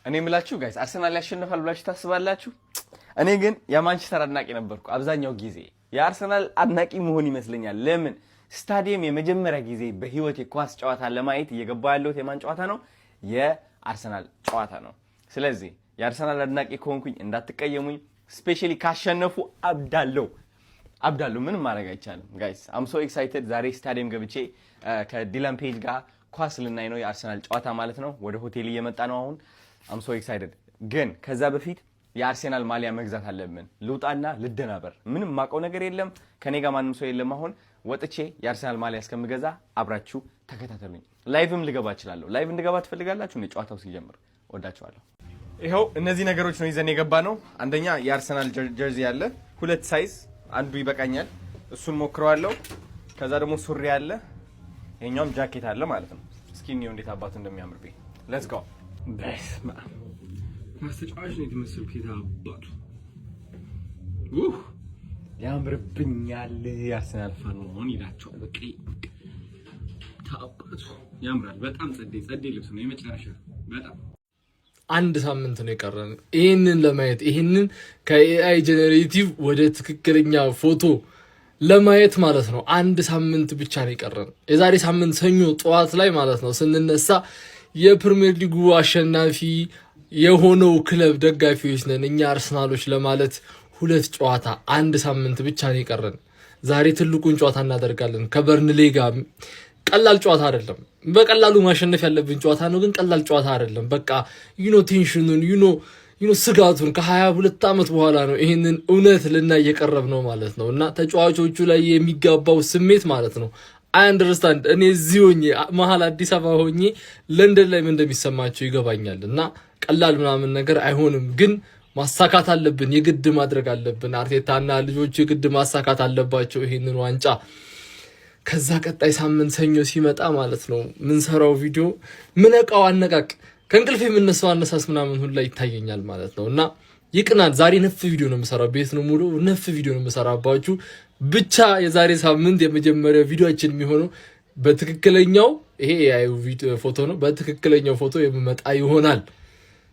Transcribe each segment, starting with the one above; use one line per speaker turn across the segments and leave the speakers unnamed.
እኔ የምላችሁ ጋይስ አርሰናል ያሸንፋል ብላችሁ ታስባላችሁ? እኔ ግን የማንቸስተር አድናቂ ነበርኩ አብዛኛው ጊዜ። የአርሰናል አድናቂ መሆን ይመስለኛል። ለምን ስታዲየም የመጀመሪያ ጊዜ በህይወቴ ኳስ ጨዋታ ለማየት እየገባው ያለሁት የማን ጨዋታ ነው? የአርሰናል ጨዋታ ነው። ስለዚህ የአርሰናል አድናቂ ከሆንኩኝ እንዳትቀየሙኝ። ስፔሻሊ ካሸነፉ አብዳለሁ። ምንም ማድረግ አይቻልም ጋይስ። አም ሶ ኤክሳይትድ። ዛሬ ስታዲየም ገብቼ ከዲላን ፔጅ ጋር ኳስ ልናይ ነው፣ የአርሰናል ጨዋታ ማለት ነው። ወደ ሆቴል እየመጣ ነው አሁን። አም ሶ ኤክሳይትድ። ግን ከዛ በፊት የአርሰናል ማሊያ መግዛት አለብን። ልውጣና ልደናበር። ምንም ማቀው ነገር የለም፣ ከኔ ጋር ማንም ሰው የለም። አሁን ወጥቼ የአርሰናል ማሊያ እስከምገዛ አብራችሁ ተከታተሉኝ። ላይቭም ልገባ እችላለሁ። ላይቭ እንድገባ ትፈልጋላችሁ? እኔ ጨዋታው ሲጀምር ወዳችኋለሁ። ይኸው እነዚህ ነገሮች ነው ይዘን የገባ ነው። አንደኛ የአርሰናል ጀርዚ ያለ 2 ሳይዝ፣ አንዱ ይበቃኛል፣ እሱን ሞክረዋለሁ። ከዛ ደግሞ ሱሪ አለ፣ ይሄኛውም ጃኬት አለ ማለት ነው። እስኪ እንየው እንዴት አባቱ እንደሚያምርብኝ። ሌትስ ጎ። በስመ አብ ማስተጫዋች ነው የተመሰልኩት። የታባቱ ያምርብኛል። የአርሰናል ፋን መሆን ይላቸዋል። በቃ ታባቱ ያምራል። በጣም ጸዴ ልብስ ነው የመጨረሻ። በጣም
አንድ ሳምንት ነው የቀረን ይሄንን ለማየት፣ ይሄንን ከኤአይ ጄኔሬቲቭ ወደ ትክክለኛ ፎቶ ለማየት ማለት ነው። አንድ ሳምንት ብቻ ነው የቀረን። የዛሬ ሳምንት ሰኞ ጠዋት ላይ ማለት ነው ስንነሳ የፕሪሚየር ሊጉ አሸናፊ የሆነው ክለብ ደጋፊዎች ነን እኛ አርሰናሎች ለማለት 2 ጨዋታ፣ አንድ ሳምንት ብቻ ነው የቀረን። ዛሬ ትልቁን ጨዋታ እናደርጋለን ከበርንሌ ጋር። ቀላል ጨዋታ አይደለም፣ በቀላሉ ማሸነፍ ያለብን ጨዋታ ነው፣ ግን ቀላል ጨዋታ አይደለም። በቃ ቴንሽኑን ስጋቱን ከ22 ዓመት በኋላ ነው ይሄንን እውነት ልናይ እየቀረብ ነው ማለት ነው። እና ተጫዋቾቹ ላይ የሚጋባው ስሜት ማለት ነው አይ አንደርስታንድ። እኔ እዚህ ሆኜ መሀል አዲስ አበባ ሆኜ ለንደን ላይ ምን እንደሚሰማቸው ይገባኛል። እና ቀላል ምናምን ነገር አይሆንም፣ ግን ማሳካት አለብን፣ የግድ ማድረግ አለብን። አርቴታና ልጆቹ የግድ ማሳካት አለባቸው ይሄንን ዋንጫ። ከዛ ቀጣይ ሳምንት ሰኞ ሲመጣ ማለት ነው ምንሰራው ቪዲዮ ምነቃው አነቃቅ ከእንቅልፍ የምነሳው አነሳስ ምናምን ሁሉ ላይ ይታየኛል ማለት ነው። እና ይቅናል። ዛሬ ነፍ ቪዲዮ ነው የምሰራው፣ ቤት ነው ሙሉ ነፍ ቪዲዮ ነው የምሰራባችሁ። ብቻ የዛሬ ሳምንት የመጀመሪያው ቪዲዮአችን የሚሆነው በትክክለኛው ይሄ የአዩ ፎቶ ነው፣ በትክክለኛው ፎቶ የሚመጣ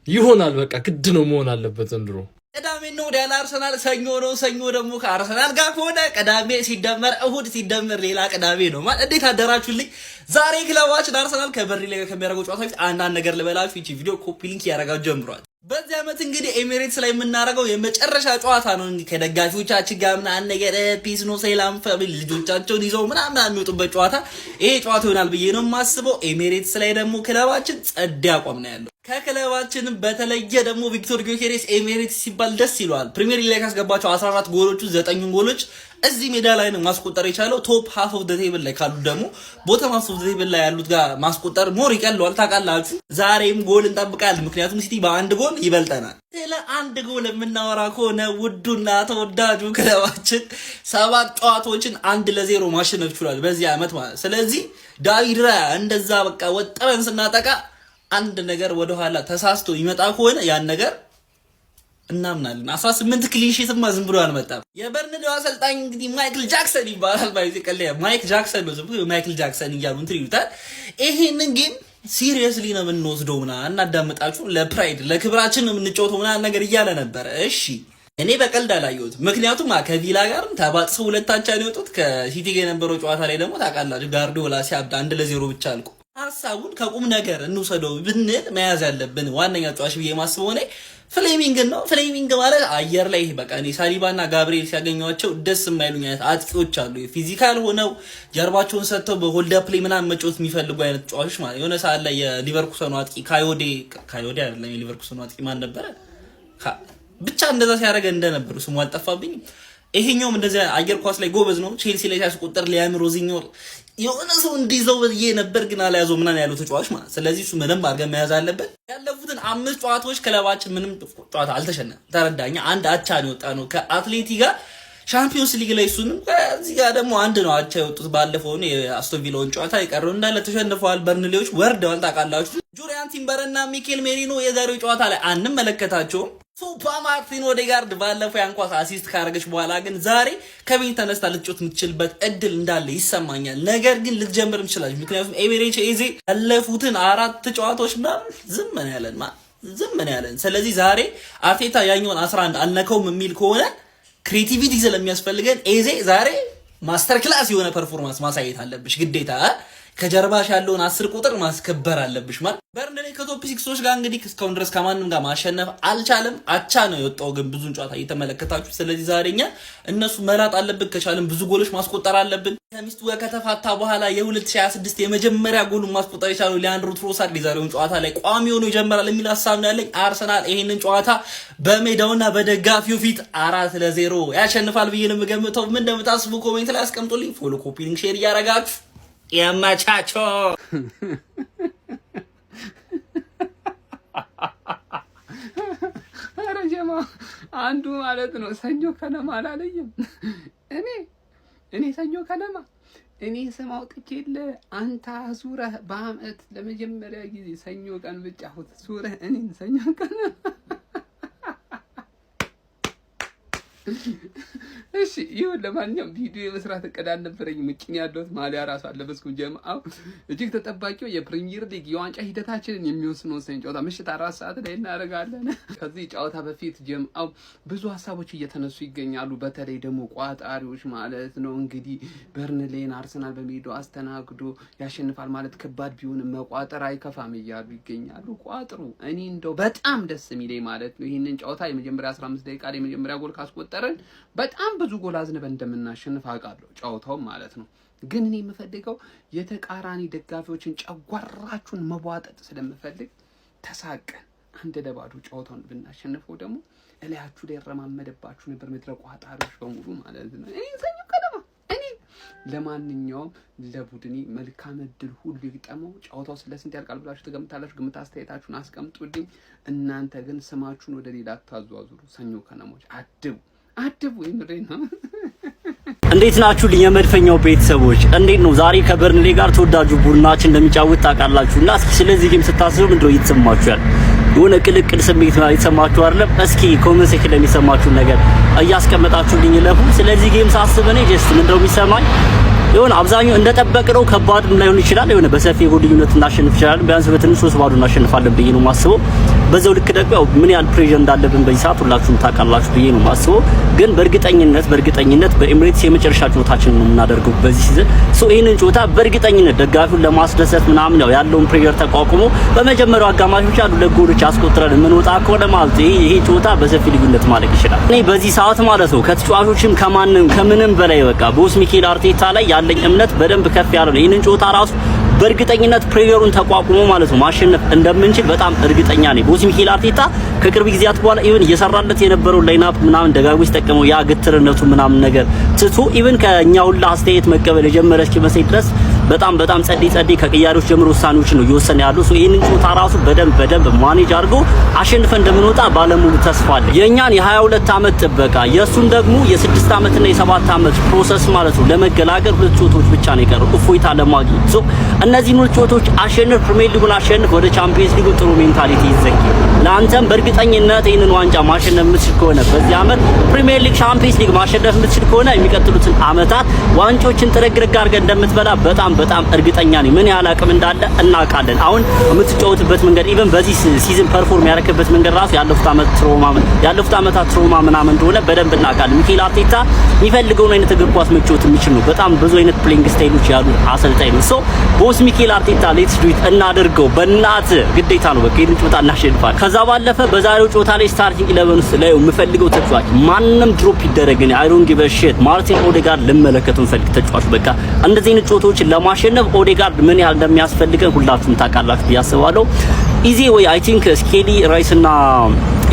ይሆናል። በቃ ግድ ነው መሆን አለበት ዘንድሮ።
ቅዳሜ ነው ወደ አርሰናል፣ ሰኞ ነው። ሰኞ ደግሞ ከአርሰናል ጋር ከሆነ ቅዳሜ ሲደመር እሁድ ሲደመር ሌላ ቅዳሜ ነው ማለት። እንዴት አደራችሁልኝ? ዛሬ ክለባችን አርሰናል ከበርንሌ ጋር ከሚያደርገው ጨዋታ በፊት አንዳንድ ነገር ልበላችሁ። ይቺ ቪዲዮ ኮፒ ሊንክ ያደርጋችሁ ጀምሯል። በዚህ ዓመት እንግዲህ ኤሚሬትስ ላይ የምናደርገው የመጨረሻ ጨዋታ ነው። እንግዲህ ከደጋፊዎቻችን ጋር ምናምን ነገር ፒስ ነው ሰላም ፋሚሊ ልጆቻቸውን ይዘው ምናምን የሚወጡበት ጨዋታ ይሄ ጨዋታ ይሆናል ብዬ ነው የማስበው። ኤሚሬትስ ላይ ደግሞ ክለባችን ጸድ አቋም ነው ያለው። ከክለባችንም በተለየ ደግሞ ቪክቶር ጊዮኬሬስ ኤሚሬትስ ሲባል ደስ ይለዋል። ፕሪሚየር ሊግ ላይ ካስገባቸው 14 ጎሎች 9 ጎሎች እዚህ ሜዳ ላይ ነው ማስቆጠር የቻለው። ቶፕ ሃፍ ኦፍ ዘ ቴብል ላይ ካሉ ደግሞ ቦተም ሃፍ ኦፍ ዘ ቴብል ላይ ያሉት ጋር ማስቆጠር ሞር ይቀለዋል። ታውቃላችሁ። ዛሬም ጎል እንጠብቃለን፣ ምክንያቱም ሲቲ በአንድ ጎል ይበልጠናል። ስለ አንድ ጎል የምናወራ ከሆነ ውዱና ተወዳጁ ክለባችን 7 ጨዋታዎችን 1-0 ማሸነፍ ችሏል በዚህ ዓመት ማለት። ስለዚህ ዳዊድ ራያ እንደዛ በቃ ወጥረን ስናጠቃ አንድ ነገር ወደ ኋላ ተሳስቶ ይመጣ ከሆነ ያን ነገር እናምናለን። 18 ክሊን ሺትማ ዝም ብሎ አልመጣም። የበርንሌው አሰልጣኝ እንግዲህ ማይክል ጃክሰን ይባላል። ማይክ ጃክሰን ነው፣ ዝም ብሎ ማይክል ጃክሰን እያሉ እንትን ይሉታል። ይሄንን ጌም ሲሪየስሊ ነው የምንወስደው ምናምን እናዳምጣችሁ፣ ለፕራይድ ለክብራችን ነው የምንጫወተው ምናምን ነገር እያለ ነበረ። እሺ እኔ በቀልድ አላየሁትም፣ ምክንያቱም ከቪላ ጋርም ተባጥሰው 2-2 ነው የወጡት። ከሲቲ ጋር የነበረው ጨዋታ ላይ ደግሞ ታውቃላችሁ ጋርዲዮላ ሲያብዳ 1-0 ብቻ አልቆ። ሐሳቡን ከቁም ነገር እንውሰደው ብንል መያዝ ያለብን ዋነኛ ጨዋች ብዬ ማስበው እኔ ፍሌሚንግ ነው። ፍሌሚንግ ማለት አየር ላይ በቃ እኔ ሳሊባና ጋብሪኤል ሲያገኟቸው ደስ የማይሉኝ አይነት አጥቂዎች አሉ። ፊዚካል ሆነው ጀርባቸውን ሰጥተው በሆልድ አፕ ላይ ምናምን መጫወት የሚፈልጉ አይነት ጨዋቾች ማለት። የሆነ ሰዓት ላይ የሊቨርኩሰኑ አጥቂ ካዮዴ አይደለም፣ የሊቨርኩሰኑ አጥቂ ማን ነበረ? ብቻ እንደዛ ሲያደርገ እንደነበሩ ስሙ አልጠፋብኝም። ይሄኛውም እንደዚያ አየር ኳስ ላይ ጎበዝ ነው። ቼልሲ ላይ ሲያስቆጠር ሊያም ሮዚኞር የሆነ ሰው እንዲዘው ብዬ ነበር ግን አልያዘው ምናምን ያለው ተጫዋች ማለት። ስለዚህ እሱ ምንም አድርገን መያዝ አለበት። ያለፉትን 5 ጨዋታዎች ክለባችን ምንም ጨዋታ አልተሸነፈም። ተረዳኛ። አንድ አቻ ነው የወጣ ነው ከአትሌቲ ጋር ቻምፒዮንስ ሊግ ላይ። እሱንም እዚህ ጋር ደግሞ አንድ ነው አቻ የወጡት። ባለፈው ነው የአስቶን ቪላውን ጨዋታ የቀረው እንዳለ ተሸንፈዋል። በርንሌዎች ወርደዋል። ታውቃላችሁ። ጁሪያን ቲምበርና ሚኬል ሜሪኖ የዛሬው ጨዋታ ላይ አንመለከታቸውም። ሱፐር ማርቲን ኦዴጋርድ ባለፈው ያንኳስ አሲስት ካረገች በኋላ ግን ዛሬ ከቤት ተነስታ ልትጮት የምትችልበት እድል እንዳለ ይሰማኛል። ነገር ግን ልትጀምር ትችላለች፣ ምክንያቱም ኤሚሬትስ ያለፉትን 4 ጨዋታዎች ምናምን ዝም ነው ያለን። ዝም ምን ያለን። ስለዚህ ዛሬ አርቴታ ያኛውን 11 አልነካውም የሚል ከሆነ ክሬቲቪቲ ስለሚያስፈልገን ኤዜ ዛሬ ማስተር ክላስ የሆነ ፐርፎርማንስ ማሳየት አለብሽ ግዴታ። ከጀርባሽ ያለውን 10 ቁጥር ማስከበር አለብሽ ማለት። በርንሌ ከቶፕ 6ዎች ጋር እንግዲህ እስካሁን ድረስ ከማንም ጋር ማሸነፍ አልቻለም። አቻ ነው የወጣው ግን ብዙን ጨዋታ እየተመለከታችሁ። ስለዚህ ዛሬኛ እነሱ መላጥ አለብን፣ ከቻለም ብዙ ጎሎች ማስቆጠር አለብን። ከሚስቱ ጋር ከተፋታ በኋላ የ2026 የመጀመሪያ ጎሉን ማስቆጠር የቻለው ሊያንድሮ ትሮሳርድ የዛሬውን ጨዋታ ላይ ቋሚ ሆኖ ይጀምራል የሚል ሀሳብ ነው ያለኝ። አርሰናል ይሄንን ጨዋታ በሜዳውና በደጋፊው ፊት 4-0 ያሸንፋል ብዬ ነው የምገምተው። ምን እንደምታስቡ ኮሜንት ላይ አስቀምጡልኝ። ፎሎ፣ ኮፒ ሊንክ፣ ሼር እያረጋችሁ የማቻቾ
አረጀማ አንዱ ማለት ነው ሰኞ ከነማ አላለኝም። እኔ ሰኞ ከነማ እኔ ስም አውጥቼለ አንተ ዙረህ በአመት ለመጀመሪያ ጊዜ ሰኞ ቀን ብቻሁት ዙረህ እኔን ሰኞ ከነማ እሺ ይሁን። ለማንኛውም ቪዲዮ የመስራት እቅድ አልነበረኝም። ውጭን ያለሁት ማሊያ ራሱ አለበስኩም። ጀማው እጅግ ተጠባቂው የፕሪሚየር ሊግ የዋንጫ ሂደታችንን የሚወስነው ጨዋታ ምሽት 4 ሰዓት ላይ እናደርጋለን። ከዚህ ጨዋታ በፊት ጀማው ብዙ ሀሳቦች እየተነሱ ይገኛሉ። በተለይ ደግሞ ቋጣሪዎች ማለት ነው እንግዲህ በርንሌን አርሰናል በሜዳው አስተናግዶ ያሸንፋል ማለት ከባድ ቢሆንም መቋጠር አይከፋም እያሉ ይገኛሉ። ቋጥሩ። እኔ እንደው በጣም ደስ የሚለኝ ማለት ነው ይሄንን ጨዋታ የመጀመሪያ 15 ደቂቃ ላይ የመጀመሪያ ጎል ካስቆጠረን በጣም ብዙ ጎል አዝነበን እንደምናሸንፍ አውቃለሁ፣ ጨዋታው ማለት ነው። ግን እኔ የምፈልገው የተቃራኒ ደጋፊዎችን ጨጓራችሁን መቧጠጥ ስለምፈልግ ተሳቀን 1-0 ጨዋታውን ብናሸንፈው ደግሞ እላያችሁ ላይ ረማመደባችሁ ነበር ምድረ ቋጣሪዎች በሙሉ ማለት ነው። እኔ ሰኞ ከነማ ለማንኛውም ለቡድኔ መልካም እድል ሁሉ ይግጠመው። ጨዋታው ስለስንት ያልቃል ብላችሁ ትገምታላችሁ? ግምት አስተያየታችሁን አስቀምጡልኝ። እናንተ ግን ስማችሁን ወደ ሌላ አታዟዙሩ። ሰኞ ከነሞች አድቡ ይምሬ ነው።
እንዴት ናችሁ የመድፈኛው ቤተሰቦች? እንዴት ነው? ዛሬ ከበርንሌ ጋር ተወዳጁ ቡድናችን እንደሚጫወት ታውቃላችሁና እስኪ ስለዚህ ጌም ስታስቡ ምንድነው ይተሰማችኋል? የሆነ ቅልቅል ስሜት ይሰማችሁ አይደለም? እስኪ ኮሜንት ሴክሽን ላይ የሚሰማችሁ ነገር እያስቀመጣችሁልኝ ለፉ። ስለዚህ ጌም ሳስብ እኔ ጀስት ምንድነው የሚሰማኝ የሆነ አብዛኛው እንደጠበቅነው ከባድም ላይሆን ይችላል። የሆነ በሰፊ ጎል ልዩነት እናሸንፍ ይችላል። ቢያንስ በትንሽ 3-0 እናሸንፋለን ብዬ ነው ማስበው። በዛው ልክ ደግሞ ያው ምን ያህል ፕሬሸር እንዳለብን በዚህ ሰዓት ሁላችሁም ታውቃላችሁ ብዬ ነው ማስበው። ግን በእርግጠኝነት በኤምሬትስ የመጨረሻ ጨዋታችን ነው የምናደርገው በዚህ ሲዝን። ይሄንን ጨዋታ በእርግጠኝነት ደጋፊውን ለማስደሰት ምናምን ያው ያለውን ፕሬሸር ተቋቁሞ በመጀመሪያው አጋማሽ ብቻ 2 ጎሎች አስቆጥረን የምንወጣ ከሆነ ማለት ይሄ ጨዋታ በሰፊ ልዩነት ማለቅ ይችላል። እኔ በዚህ ሰዓት ማለት ነው ከተጫዋቾችም ከምንም በላይ በቃ ቦስ ሚኬል አርቴታ ላይ ያለኝ እምነት በደንብ ከፍ ያለ ነው። ይሄንን ጨዋታ ራሱ በእርግጠኝነት ፕሬሸሩን ተቋቁሞ ማለት ነው ማሸነፍ እንደምንችል በጣም እርግጠኛ ነኝ። ቦስ ሚኬል አርቴታ ከቅርብ ጊዜያት በኋላ ኢቭን እየሰራለት የነበረው ላይናፕ ምናምን ደጋግሞ ሲጠቀመው ያ ግትርነቱ ምናምን ነገር ትቶ ኢቭን ከኛ ሁላ አስተያየት መቀበል የጀመረ እስኪመስል ድረስ በጣም ጸዲ ከቅያሬዎች ጀምሮ ውሳኔዎችን ነው እየወሰነ ያለው። ይሄንን ጨዋታ ራሱ በደንብ ማኔጅ አድርጎ አሸንፈን እንደምንወጣ ባለሙሉ ተስፋ አለ። የኛን የ22 ዓመት ጥበቃ የሱን ደግሞ የ6 ዓመትና የ7 ዓመት ፕሮሰስ ማለት ነው ለመገላገል 2 ጨዋታዎች ብቻ ነው የቀረው እፎይታ ለማግኘት። እነዚህ 2 ጨዋታዎች አሸንፍ ፕሪሚየር ሊጉን አሸንፍ ወደ ቻምፒየንስ ሊጉ ጥሩ ሜንታሊቲ ይዘኝ። ለአንተም በእርግጠኝነት ይሄንን ዋንጫ ማሸነፍ የምትችል ከሆነ በዚህ ዓመት ፕሪሚየር ሊግ ቻምፒየንስ ሊግ ማሸነፍ የምትችል ከሆነ የሚቀጥሉትን ዓመታት ዋንጫዎችን ጥረግረግ አድርገህ እንደምትበላ በጣም እርግጠኛ ነኝ። ምን ያህል አቅም እንዳለ እናውቃለን። አሁን የምትጫወትበት መንገድ ኢቭን በዚህ ሲዝን ፐርፎርም ያደረክበት መንገድ ራሱ ያለፉት ዓመታት ትሮማ ምናምን እንደሆነ በደንብ እናውቃለን። ሚኬል አርቴታ የሚፈልገውን አይነት እግር ኳስ መጫወት የሚችል ነው። በጣም ብዙ አይነት ፕሌይንግ ስታይሎች ያሉ አሰልጣኝ ነው። ቦስ ሚኬል አርቴታ ሌትስ ዱ ኢት እናድርገው። በእናት ግዴታ ነው። በቃ ይሄን ጨዋታ እናሸንፋለን። ከዛ ባለፈ በዛሬው ጨዋታ ላይ ስታርቲንግ 11 ውስጥ ላይ የምፈልገው ተጫዋች ማንንም ድሮፕ ይደረግኝ አይ ዶንት ጊቭ አ ሺት ማርቲን ኦዴጋርድ ልመለከተው ፈልግ ተጫዋች በቃ እንደዚህ አይነት ጨዋታዎችን ለማሸነፍ ኦዴጋርድ ምን ያህል እንደሚያስፈልገን ሁላችሁም ታውቃላችሁ ብዬ አስባለሁ። ኢዚ ወይ አይ ቲንክ ስኬሊ ራይስ እና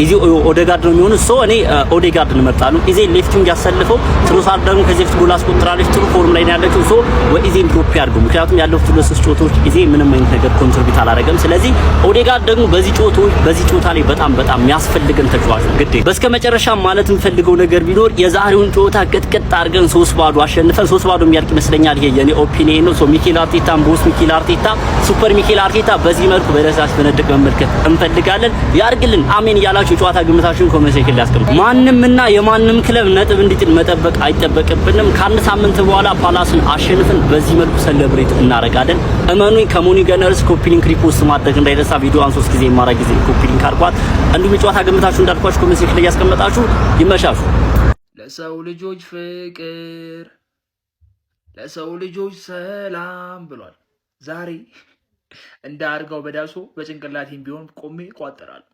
ኢዚ ኦዴጋርድ ነው የሚሆነው። እኔ ኦዴጋርድ እንመርጣለሁ። ኢዚ ሌፍቲንግ ያሰልፈው ትሮሳርድ ደግሞ ከዚህ በፊት ጎል አስቆጥራለች። ጥሩ ፎርም ላይ ነው ያለችው። ወይ ኢዚ ድሮፕ ያድርገው ምክንያቱም ያለፉት 2 ጨዋታዎች ኢዚ ምንም አይነት ነገር ኮንትሪቢዩት አላደረገም። ስለዚህ ኦዴጋርድ ደግሞ በዚህ ጨዋታ ላይ በጣም የሚያስፈልገን ተጫዋች ነው። ግዴ በስከመጨረሻ ማለት የምፈልገው ነገር ቢኖር የዛሬውን ጨዋታ ቅጥቅጥ አድርገን 3-0 አሸንፈን 3-0 የሚያልቅ ይመስለኛል። ይሄ የኔ ኦፒኒየን ነው። ሚኬል አርቴታ ቦስ ሚኬል አርቴታ ሱፐር ሚኬል አርቴታ በዚህ መልኩ በደሳስ በነደቅ መመልከት እንፈልጋለን። ያርግልን። አሜን እያላችሁ ያላችሁ የጨዋታ ግምታችሁን ኮሜንት ሴክሽን ላይ አስቀምጡ። ማንምና የማንም ክለብ ነጥብ እንዲጥል መጠበቅ አይጠበቅብንም። ከአንድ ሳምንት በኋላ ፓላስን አሸንፈን በዚህ መልኩ ሰለብሬት እናደርጋለን። እመኑኝ ከሞኒ ገነርስ ኮፒ ሊንክ ሪፖስት ማድረግ እንዳይረሳ። ቪዲዮዋን 3 ጊዜ ማድረግ ጊዜ ኮፒ ሊንክ አድርጓት። እንዲሁም የጨዋታ ግምታችሁን እንዳልኳችሁ ኮሜንት ሴክሽን ላይ ያስቀምጣችሁ። ይመሻሹ።
ለሰው ልጆች ፍቅር ለሰው ልጆች ሰላም ብሏል። ዛሬ እንደ አድርጋው በዳሶ በጭንቅላቴም ቢሆን ቆሜ እቋጥራለሁ።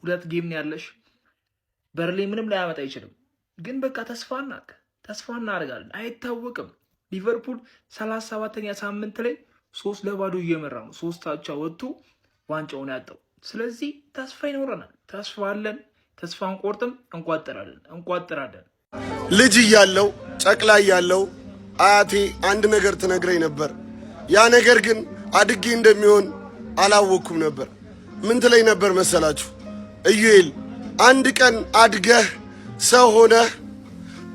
2 ጌም ነው ያለሽ። በርሌ ምንም ላያመጣ አይችልም፣ ግን በቃ ተስፋ እናደርጋለን። አይታወቅም። ሊቨርፑል 37ኛ ሳምንት ላይ 3-0 እየመራ ነው። 3 አቻ ወጥቶ ዋንጫውን ያጣው። ስለዚህ ተስፋ ይኖረናል። ተስፋ አለን። ተስፋ አንቆርጥም። እንቋጥራለን።
ልጅ እያለው ጨቅላ እያለው አያቴ አንድ ነገር ትነግረኝ ነበር። ያ ነገር ግን አድጌ እንደሚሆን አላወቅኩም ነበር። ምን ትለኝ ነበር መሰላችሁ? ኢዩኤል አንድ ቀን አድገህ ሰው ሆነህ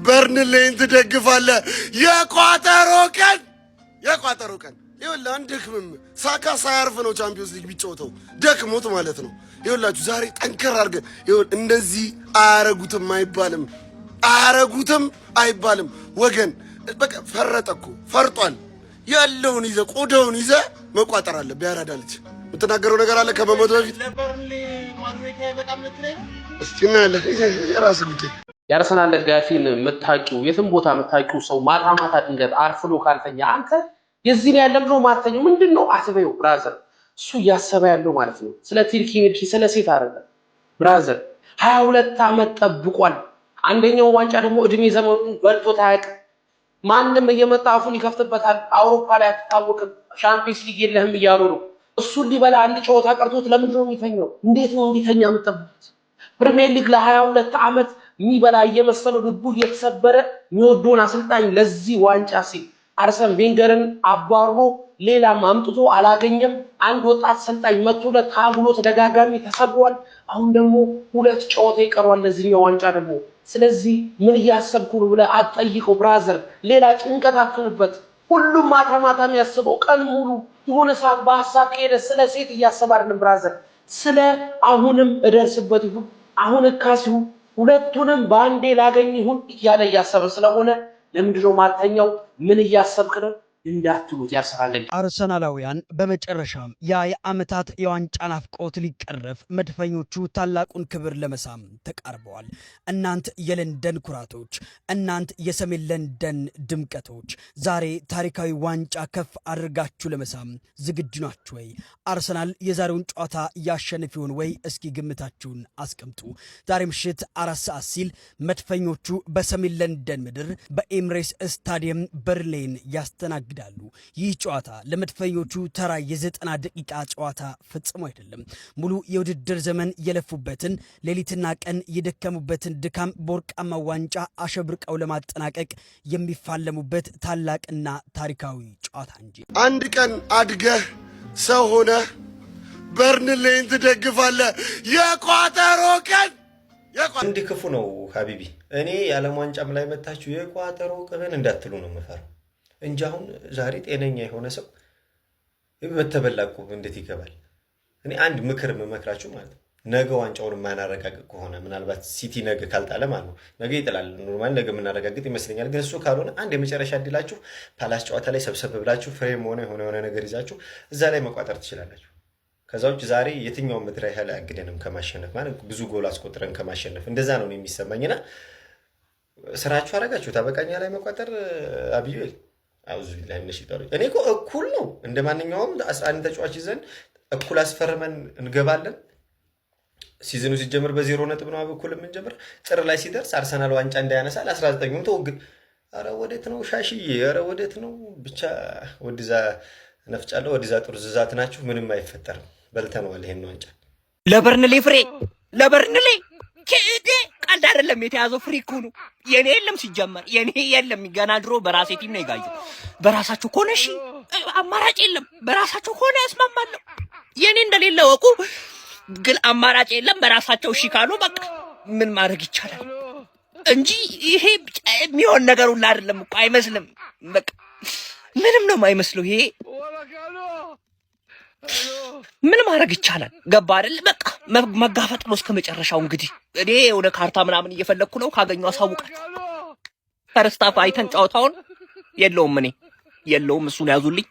በርንሌን ትደግፋለህ። የቋጠሮ ቀን ይኸውልህ፣ አንደክምም። ሳካ ሳያርፍ ነው ቻምፒዮንስ ሊግ ቢጫወተው ደክሞት ማለት ነው። ይኸውላችሁ ዛሬ ጠንከር አድርገን እንደዚህ አያረጉትም አይባልም ወገን። በቃ ፈረጠ እኮ ፈርጧል። ያለውን ይዘህ ቆዳውን ይዘህ መቋጠር አለ። ቢያራዳ ልጅ የምትናገረው ነገር አለ ከመሞቱ በፊት
የአርሰናል ደጋፊን የምታውቂው የትም ቦታ የምታውቂው ሰው ማታ ማታ ድንገት አርፍዶ ካልተኛ አንተ የዚህ ላይ ያለምነው ማተኛው ምንድነው አትበይው ብራዘር። እሱ እያሰበ ያለው ማለት ነው ስለ ቲርኪ ሜድኪ ስለ ሴት አይደለም ብራዘር። 22 ዓመት ጠብቋል። አንደኛው ዋንጫ ደግሞ እድሜ ዘመኑን በልቶት አያውቅም። ማንም እየመጣ አፉን ይከፍትበታል። አውሮፓ ላይ አትታወቅም። ሻምፒዮንስ ሊግ የለህም እያሉ ነው። እሱን ሊበላ አንድ ጨዋታ ቀርቶት ለምንድን ነው የሚተኛው? እንዴት ነው እንዲተኛ የምጠብቁት? ፕሪሚየር ሊግ ለ22 ዓመት የሚበላ እየመሰለው ልቡ እየተሰበረ የሚወደውን አሰልጣኝ ለዚህ ዋንጫ ሲል አርሰን ቬንገርን አባርሮ ሌላም አምጥቶ አላገኘም። አንድ ወጣት አሰልጣኝ መጥቶለት ታግሎ ተደጋጋሚ ተሰብሯል። አሁን ደግሞ 2 ጨዋታ ይቀርዋል ለዚህኛው ዋንጫ ደግሞ። ስለዚህ ምን እያሰብኩ ነው ብለህ አትጠይቀው ብራዘር። ሌላ ጭንቀት አትሆንበት። ሁሉም ማታ ማታ የሚያስበው ቀን ሙሉ የሆነ ሰዓት በሀሳብ ከሄደ ስለ ሴት እያሰበ አይደለም ብራዘር። ስለ አሁንም እደርስበት ይሁን አሁን እካሲሁ ሁለቱንም በአንዴ ላገኝ ይሁን እያለ እያሰበ ስለሆነ ለምንድነው ማተኛው? ምን እያሰብክ ነው እንዳትሉት ያሰራለን።
አርሰናላውያን በመጨረሻም ያ የዓመታት የዋንጫ ናፍቆት ሊቀረፍ መድፈኞቹ ታላቁን ክብር ለመሳም ተቃርበዋል። እናንት የለንደን ኩራቶች፣ እናንት የሰሜን ለንደን ድምቀቶች ዛሬ ታሪካዊ ዋንጫ ከፍ አድርጋችሁ ለመሳም ዝግጁ ናችሁ ወይ? አርሰናል የዛሬውን ጨዋታ ያሸንፍ ይሆን ወይ? እስኪ ግምታችሁን አስቀምጡ። ዛሬ ምሽት 4 ሰዓት ሲል መድፈኞቹ በሰሜን ለንደን ምድር በኤምሬስ ስታዲየም በርንሌይን ያስተናግዳሉ። ይህ ጨዋታ ለመድፈኞቹ ተራ የ90 ደቂቃ ጨዋታ ፈጽሞ አይደለም። ሙሉ የውድድር ዘመን የለፉበትን ሌሊትና ቀን የደከሙበትን ድካም በወርቃማ ዋንጫ አሸብርቀው ለማጠናቀቅ የሚፋለሙበት ታላቅና ታሪካዊ ጨዋታ እንጂ።
አንድ ቀን አድገህ ሰው ሆነህ በርንሌን ትደግፋለህ። የቋጠሮ ቀን
እንዲ ክፉ ነው ሀቢቢ። እኔ የዓለም ዋንጫም ላይ መታችሁ የቋጠሮ ቀን እንዳትሉ ነው የምፈራው እንጂ አሁን ዛሬ ጤነኛ የሆነ ሰው በተበላ ቁብ እንዴት ይገባል? እኔ አንድ ምክር የምመክራችሁ ማለት ነው፣ ነገ ዋንጫውን የማናረጋግጥ ከሆነ ምናልባት ሲቲ ነገ ካልጣለ ማለት ነው ነገ ይጥላል። ኖርማሊ ነገ የምናረጋግጥ ይመስለኛል። ግን እሱ ካልሆነ አንድ የመጨረሻ እድላችሁ ፓላስ ጨዋታ ላይ ሰብሰብ ብላችሁ ፍሬም ሆነ የሆነ ነገር ይዛችሁ እዛ ላይ መቋጠር ትችላላችሁ። ከዛ ውጭ ዛሬ የትኛው ምድር ያህል አግደንም ከማሸነፍ ማለት ብዙ ጎል አስቆጥረን ከማሸነፍ እንደዛ ነው የሚሰማኝና ስራችሁ አረጋችሁ ታበቃኛ ላይ መቋጠር አብዩል አውዝ ቢላሂ ሚነሽ ሸይጣን። እኔ እኮ እኩል ነው እንደማንኛውም 11 ተጫዋች ይዘን እኩል አስፈርመን እንገባለን። ሲዝኑ ሲጀምር በ0 ነጥብ ነው እኩል የምንጀምር። ጥር ላይ ሲደርስ አርሰናል ዋንጫ እንዳያነሳ ለ19ኙም ተወግድ። አረ ወዴት ነው ሻሽዬ? አረ ወዴት ነው? ብቻ ወዲዛ ነፍጫለሁ ወዲዛ ጥሩ ዝዛት ናችሁ። ምንም አይፈጠርም። በልተነዋል ይሄን ዋንጫ።
ለበርንሌ ፍሬ ለበርንሌ ከእዴ ቀልድ አይደለም የተያዘው ፍሪኩ ነው። የኔ የለም ሲጀመር የኔ የለም። ገና ድሮ በራሴ ቲም ነው ይጋዩ። በራሳችሁ ከሆነ እሺ አማራጭ የለም። በራሳችሁ ከሆነ ያስማማለሁ። የኔ እንደሌለ ወቁ። ግን አማራጭ የለም። በራሳቸው እሺ ካሉ በቃ ምን ማድረግ ይቻላል እንጂ ይሄ የሚሆን ነገር ሁሉ አይደለም እኮ አይመስልም። በቃ ምንም ነው የማይመስለው። ይሄ ምን ማድረግ ይቻላል? ገባ አይደል? በቃ መጋፈጥ ነው እስከመጨረሻው። እንግዲህ እኔ ወደ ካርታ ምናምን እየፈለኩ ነው። ካገኘው አሳውቃችሁ። ፈርስታፍ አይተን ጨዋታውን የለውም እኔ የለውም እሱን ያዙልኝ።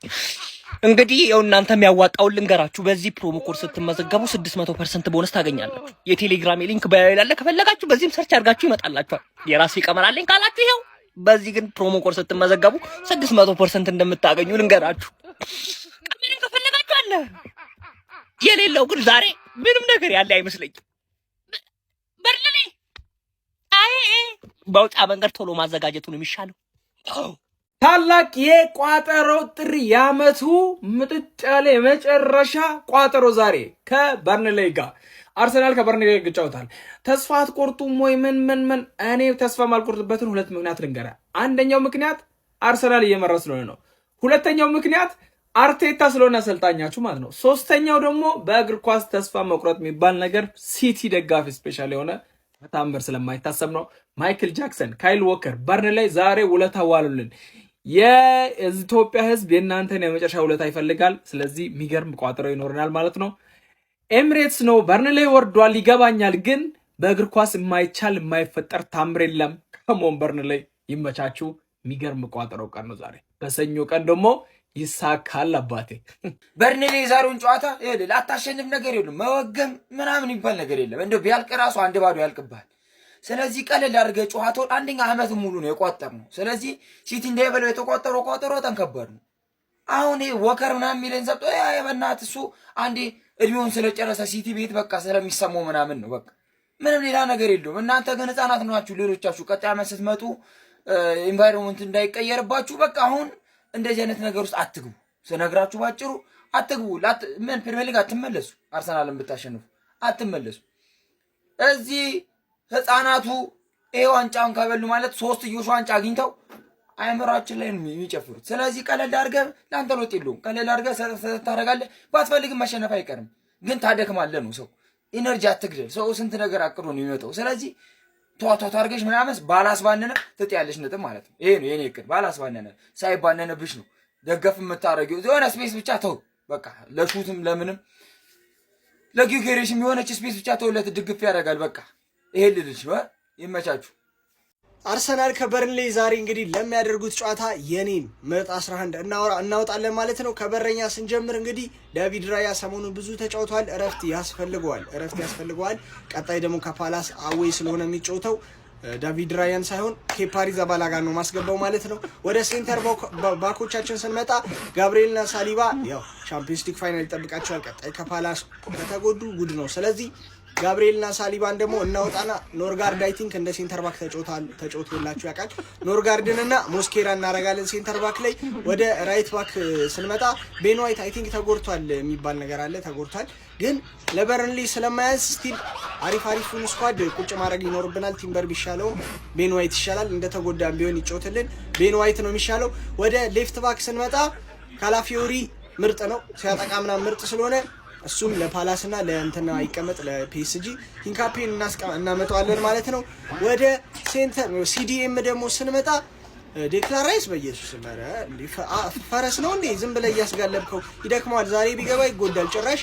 እንግዲህ ያው እናንተም ያዋጣውን ልንገራችሁ። በዚህ ፕሮሞ ኮድ ስትመዘገቡ 600% ቦነስ ታገኛላችሁ። የቴሌግራም ሊንክ ባዮ ላይ አለ። ከፈለጋችሁ በዚህም ሰርች አድርጋችሁ ይመጣላችኋል። የራሴ ቀመር አለኝ ካላችሁ ይሄው በዚህ ግን ፕሮሞ ኮድ ስትመዘገቡ 600% እንደምታገኙ ልንገራችሁ። ቀመር ከፈለጋችሁ አለ። የሌለው ግን ዛሬ ምንም ነገር ያለ አይመስለኝም። በርለኔ አይ በውጣ መንገድ ቶሎ ማዘጋጀቱ ነው የሚሻለው።
ታላቅ የቋጠሮ ጥሪ ያመቱ ምጥጭ ያለ የመጨረሻ ቋጠሮ ዛሬ ከበርንሌይ ጋር አርሰናል ከበርንሌይ ጋር ይጫወታል። ተስፋ አትቆርጡም ወይ? ምን እኔ ተስፋ ማልቆርጥበትን ሁለት ምክንያት ልንገራ። አንደኛው ምክንያት አርሰናል እየመራ ስለሆነ ነው። ሁለተኛው ምክንያት አርቴታ ስለሆነ አሰልጣኛችሁ ማለት ነው። ሶስተኛው ደግሞ በእግር ኳስ ተስፋ መቁረጥ የሚባል ነገር ሲቲ ደጋፊ ስፔሻል የሆነ ታምበር ስለማይታሰብ ነው። ማይክል ጃክሰን፣ ካይል ዎከር በርንሌይ ዛሬ ውለታ ዋሉልን። የኢትዮጵያ ሕዝብ የእናንተን የመጨረሻ ውለታ ይፈልጋል። ስለዚህ የሚገርም ቋጠሮ ይኖረናል ማለት ነው። ኤምሬትስ ነው። በርንሌይ ወርዷል ይገባኛል፣ ግን በእግር ኳስ የማይቻል የማይፈጠር ታምር የለም። ከሞን በርንሌይ ይመቻችሁ። የሚገርም ቋጠሮ ቀን ነው ዛሬ። በሰኞ ቀን ደግሞ ይሳካል አባቴ።
በርንሌይ የዛሬውን ጨዋታ ላታሸንፍ ነገር የለም። መወገም ምናምን ይባል ነገር የለም። እንደው ቢያልቅ ራሱ አንድ ባዶ ያልቅባል። ስለዚህ ቀለል አድርገህ ጨዋታውን አንደኛ ዓመት ሙሉ ነው የቋጠርነው። ስለዚህ ሲቲ እንዳይበለው የተቋጠረው ቋጠሮ በጣም ከባድ ነው። አሁን ወከር ምናምን የሚለን ሰብጦ በእናትህ እሱ አንዴ እድሜውን ስለጨረሰ ሲቲ ቤት በቃ ስለሚሰማው ምናምን ነው በቃ ምንም ሌላ ነገር የለውም። እናንተ ግን ህፃናት ናችሁ። ሌሎቻችሁ ቀጣይ ዓመት ስትመጡ ኢንቫይሮንመንት እንዳይቀየርባችሁ በቃ አሁን እንደዚህ አይነት ነገር ውስጥ አትግቡ። ስነግራችሁ ባጭሩ አትግቡ። ምን ፕሪሚየር ሊግ አትመለሱ። አርሰናልን ብታሸንፉ አትመለሱ። እዚህ ህፃናቱ ይሄ ዋንጫውን ከበሉ ማለት 3 ዋንጫ አግኝተው አይምራችን ላይ ነው የሚጨፍሩት። ስለዚህ ቀለል አድርገህ ለአንተ ለውጥ የለውም። ቀለል አድርገህ ታደርጋለህ። ባትፈልግም መሸነፍ አይቀርም፣ ግን ታደክማለህ ነው። ሰው ኢነርጂ አትግደል። ሰው ስንት ነገር አቅዶ ነው የሚመጣው። ስለዚህ ቷቷ አድርገሽ ምናምን ባላስባነነ ትጥያለሽ ነጥብ ማለት ነው። ይሄ ነው የኔ እቅድ። ባላስባነነ ሳይባነነብሽ ነው ደገፍ የምታደርጊው። የሆነ ስፔስ ብቻ ተው በቃ ለሹትም ለምንም ለጊጌሬሽም የሆነች ስፔስ ብቻ ተውለት፣ ድግፍ ያደርጋል። በቃ ይሄ ልልሽ ይመቻችሁ።
አርሰናል ከበርንሌይ ዛሬ እንግዲህ ለሚያደርጉት ጨዋታ የኔን ምርጥ 11 እናወጣለን ማለት ነው። ከበረኛ ስንጀምር እንግዲህ ዳቪድ ራያ ሰሞኑን ብዙ ተጫውቷል። እረፍት ያስፈልገዋል። ቀጣይ ደግሞ ከፓላስ አዌይ ስለሆነ የሚጫወተው ዳቪድ ራያን ሳይሆን ኬፓ አሪዛባላጋ ነው ማስገባው ማለት ነው። ወደ ሴንተር ባኮቻችን ስንመጣ ጋብሪኤልና ሳሊባ ያው ቻምፒየንስ ሊግ ፋይናል ይጠብቃቸዋል። ቀጣይ ከፓላስ ከተጎዱ ጉድ ነው። ስለዚህ ጋብሪኤልና ሳሊባን ደግሞ እናወጣና ኖርጋርድ አይ ቲንክ እንደ ሴንተር ባክ ተጫውቶላችሁ ያውቃል። ኖርጋርድንና ሞስኬራ እናረጋለን ሴንተር ባክ ላይ። ወደ ራይት ባክ ስንመጣ ቤን ዋይት አይ ቲንክ ተጎድቷል የሚባል ነገር አለ። ተጎድቷል ግን ለበርንሌይ ስለማያንስ ስቲል አሪፉን ስኳድ ቁጭ ማድረግ ይኖርብናል። ቲምበር ቢሻለውም ቤን ዋይት ይሻላል። እንደተጎዳም ቢሆን ይጫወትልን ቤን ዋይት ነው የሚሻለው። ወደ ሌፍት ባክ ስንመጣ ካላፊዮሪ ምርጥ ነው ሲያጠቃ ምናምን ምርጥ ስለሆነ እሱም ለፓላስና ለእንትና ይቀመጥ ለፒኤስጂ ሂንካፔን እናመጣዋለን ማለት ነው። ወደ ሴንተር ሲዲኤም ደግሞ ስንመጣ ዴክላን ራይስ በኢየሱስ መረ ፈረስ ነው እንዴ? ዝም ብለህ እያስጋለብከው ይደክመዋል። ዛሬ ቢገባ ይጎዳል። ጭራሽ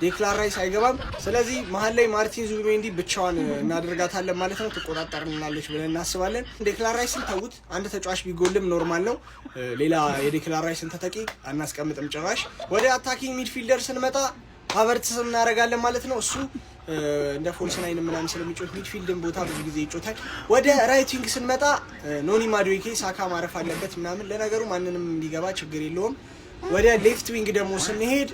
ዴክላን ራይስ አይገባም። ስለዚህ መሀል ላይ ማርቲን ዙቢሜንዲ ብቻዋን እናደርጋታለን ማለት ነው። ትቆጣጠርናለች ብለን እናስባለን። ዴክላን ራይስን ተውት። አንድ ተጫዋች ቢጎልም ኖርማል ነው። ሌላ የዴክላን ራይስን ተጠቂ አናስቀምጥም ጭራሽ። ወደ አታኪንግ ሚድፊልደር ስንመጣ ሀቨርትስ እናደርጋለን ማለት ነው። እሱ እንደ ፎልስ ናይን ምናምን ስለሚጮት ሚድፊልድን ቦታ ብዙ ጊዜ ይጮታል። ወደ ራይት ዊንግ ስንመጣ ኖኒ ማዱዌኬ ሳካ ማረፍ አለበት ምናምን። ለነገሩ ማንንም ቢገባ ችግር የለውም። ወደ ሌፍት ዊንግ ደግሞ ስንሄድ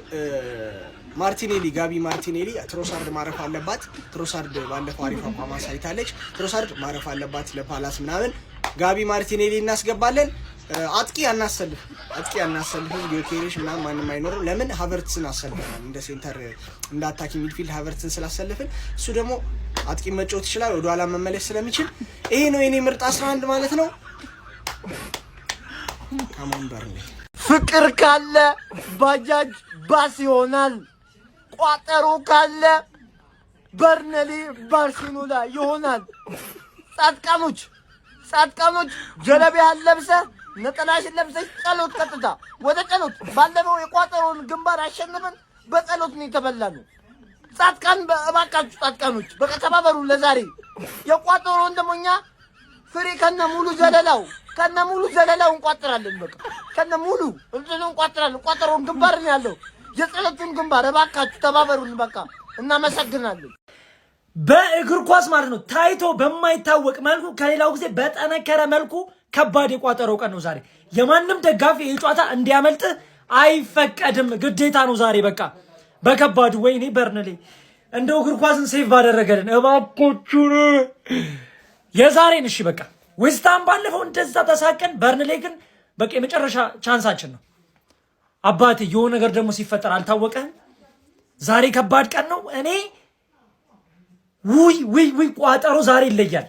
ጋቢ ማርቲኔሊ ትሮሳርድ ማረፍ አለባት። ትሮሳርድ ባለፈው አሪፍ አቋም አሳይታለች። ትሮሳርድ ማረፍ አለባት ለፓላስ ምናምን። ጋቢ ማርቲኔሊ እናስገባለን። አጥቂ አናሰልፍም። ጊዮኬሬሽ ምናምን ማንም አይኖርም። ለምን ሀቨርትስን አሰልፈናል። እንደ ሴንተር እንደ አታኪ ሚድፊልድ ሀቨርትስን ስላሰልፍን እሱ ደግሞ አጥቂ መጫወት ይችላል፣ ወደ ኋላ መመለስ ስለሚችል ይሄ ነው የኔ ምርጥ 11 ማለት ነው። ካሞን በርንሌይ
ፍቅር ካለ ባጃጅ ባስ ይሆናል። ቋጠሮ ካለ በርንሌይ ባርሴሎና ይሆናል። ጻድቃኖች ጀለቢያን ለብሰህ ነጠላሽን ለብሰሽ ጸሎት፣ ቀጥታ ወደ ጸሎት። ባለፈው የቋጠሮን ግንባር አሸንፈን በጸሎት ነው የተበላነው። ጻድቃን እባካችሁ ጻድቃኖች በቃ ተባበሩ። ለዛሬ የቋጠሮ ወንድሞኛ ፍሬ ከነ ሙሉ ዘለላው እንቋጥራለን። በቃ ከነ ሙሉ እንቋጥራለን። ቋጠሮን ግንባር ነው ያለው የጸሎቱን ግንባር እባካችሁ ተባበሩን። በቃ እናመሰግናለን።
በእግር ኳስ ማለት ነው ታይቶ በማይታወቅ መልኩ ከሌላው ጊዜ በጠነከረ መልኩ ከባድ የቋጠሮ ቀን ነው ዛሬ። የማንም ደጋፊ የጨዋታ እንዲያመልጥ አይፈቀድም፣ ግዴታ ነው ዛሬ። በቃ በከባዱ ወይኔ በርንሌ እንደው እግር ኳስን ሴፍ ባደረገልን እባኮቹን የዛሬን። እሺ በቃ ዌስትሃም ባለፈው እንደዛ ተሳቀን፣ በርንሌ ግን በቃ የመጨረሻ ቻንሳችን ነው። አባቴ የሆነ ነገር ደግሞ ሲፈጠር አልታወቀህም። ዛሬ ከባድ ቀን ነው። እኔ ውይ ቋጠሮ ዛሬ ይለያል።